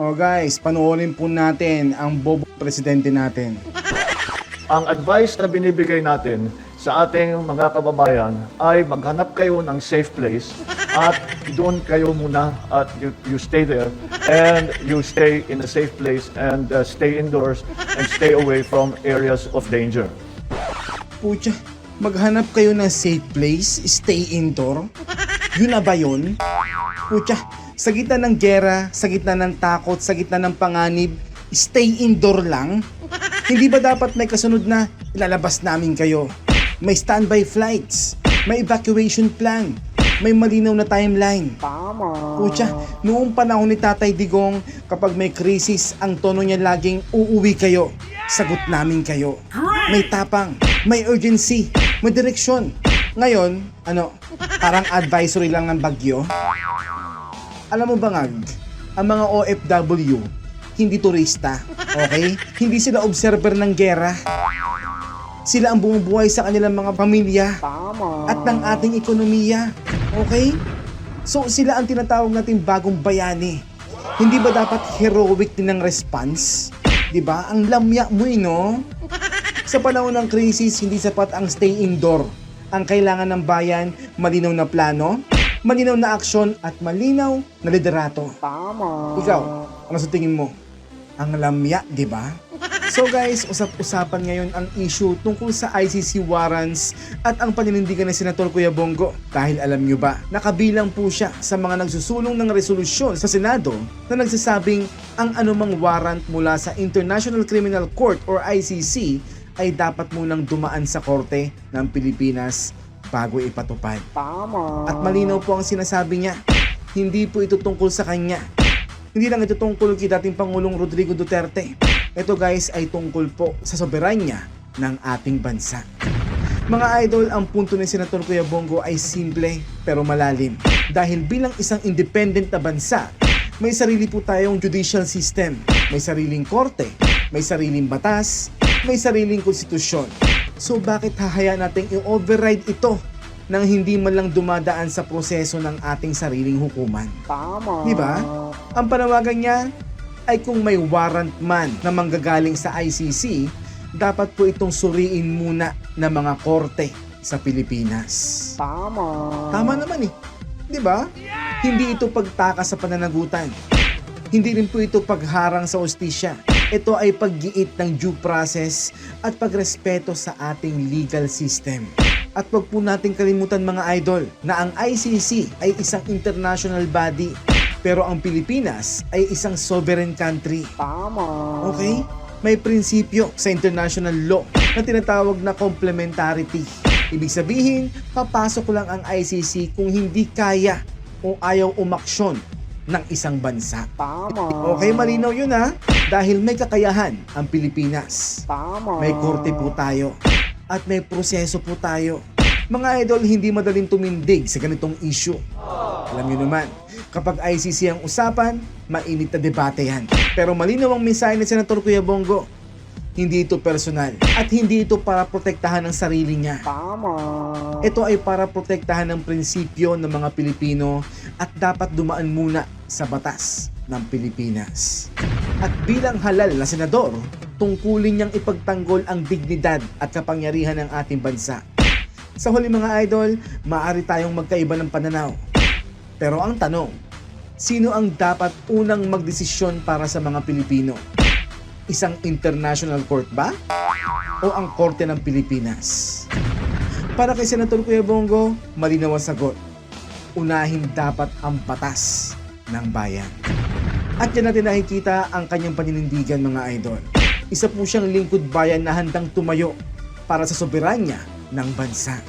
Oh guys, panoorin po natin ang bobo presidente natin. Ang advice na binibigay natin sa ating mga kababayan ay maghanap kayo ng safe place at doon kayo muna at you stay there and you stay in a safe place and stay indoors and stay away from areas of danger. Pucha, maghanap kayo ng safe place, stay indoor? Yun na ba yun? Pucha, sa gitna ng gera, sa gitna ng takot, sa gitna ng panganib, stay indoor lang? Hindi ba dapat may kasunod na ilalabas namin kayo? May standby flights, may evacuation plan, may malinaw na timeline. Pucha, noong panahon ni Tatay Digong, kapag may krisis, ang tono niya laging uuwi kayo. Sagot namin kayo. May tapang, may urgency, may direksyon. Ngayon, parang advisory lang ng bagyo. Alam mo ba ngag, ang mga OFW, hindi turista, okay? Hindi sila observer ng gera. Sila ang bumubuhay sa kanilang mga pamilya at ng ating ekonomiya, okay? So sila ang tinatawag natin bagong bayani. Hindi ba dapat heroic din ang response? Diba? Ang lamya mo no? Sa panahon ng krisis, hindi sapat ang stay indoor. Ang kailangan ng bayan, malinaw na plano, malinaw na aksyon at malinaw na liderato. Ikaw, ano sa tingin mo? Ang lamya, di ba? So guys, usap-usapan ngayon ang issue tungkol sa ICC warrants at ang paninindigan ng Senator Kuya Bongo. Dahil alam nyo ba, nakabilang po siya sa mga nagsusulong ng resolusyon sa Senado na nagsasabing ang anumang warrant mula sa International Criminal Court or ICC ay dapat munang dumaan sa korte ng Pilipinas bago ipatupad. At malinaw po ang sinasabi niya, hindi po ito tungkol sa kanya. Hindi lang ito tungkol kay dating Pangulong Rodrigo Duterte. Ito guys ay tungkol po sa soberanya ng ating bansa. Mga idol, ang punto ni Senator Kuya Bongo ay simple pero malalim. Dahil bilang isang independent na bansa, may sarili po tayong judicial system, may sariling korte, may sariling batas, may sariling konstitusyon. So bakit hahayaan natin i-override ito nang hindi man lang dumadaan sa proseso ng ating sariling hukuman? Di ba? Ang panawagan niya ay kung may warrant man na manggagaling sa ICC, dapat po itong suriin muna ng mga korte sa Pilipinas. Tama naman eh. Di ba? Hindi ito pagtakas sa pananagutan. Hindi rin po ito pagharang sa hustisya. Ito ay paggiit ng due process at pagrespeto sa ating legal system. At wag po nating kalimutan mga idol na ang ICC ay isang international body pero ang Pilipinas ay isang sovereign country. Okay? May prinsipyo sa international law na tinatawag na complementarity. Ibig sabihin, papasok lang ang ICC kung hindi kaya o ayaw umaksyon ng isang bansa. Okay, malinaw yun ha? Dahil may kakayahan ang Pilipinas. May korte po tayo at may proseso po tayo. Mga idol, hindi madaling tumindig sa ganitong issue. Alam nyo naman, kapag ICC ang usapan, mainit na debate yan. Pero malinaw ang mensahe ni Senator Kuya Bongo. Hindi ito personal at hindi ito para protektahan ng sarili niya. Ito ay para protektahan ng prinsipyo ng mga Pilipino at dapat dumaan muna sa batas ng Pilipinas. At bilang halal na senador, tungkulin niyang ipagtanggol ang dignidad at kapangyarihan ng ating bansa. Sa huli mga idol, maaari tayong magkaiba ng pananaw. Pero ang tanong, sino ang dapat unang magdesisyon para sa mga Pilipino? Isang international court ba? O ang korte ng Pilipinas? Para kay Senator Kuya Bongo, malinaw ang sagot. Unahin dapat ang batas ng bayan. At yan natin nakikita ang kanyang paninindigan mga idol. Isa po siyang lingkod bayan na handang tumayo para sa soberanya ng bansa.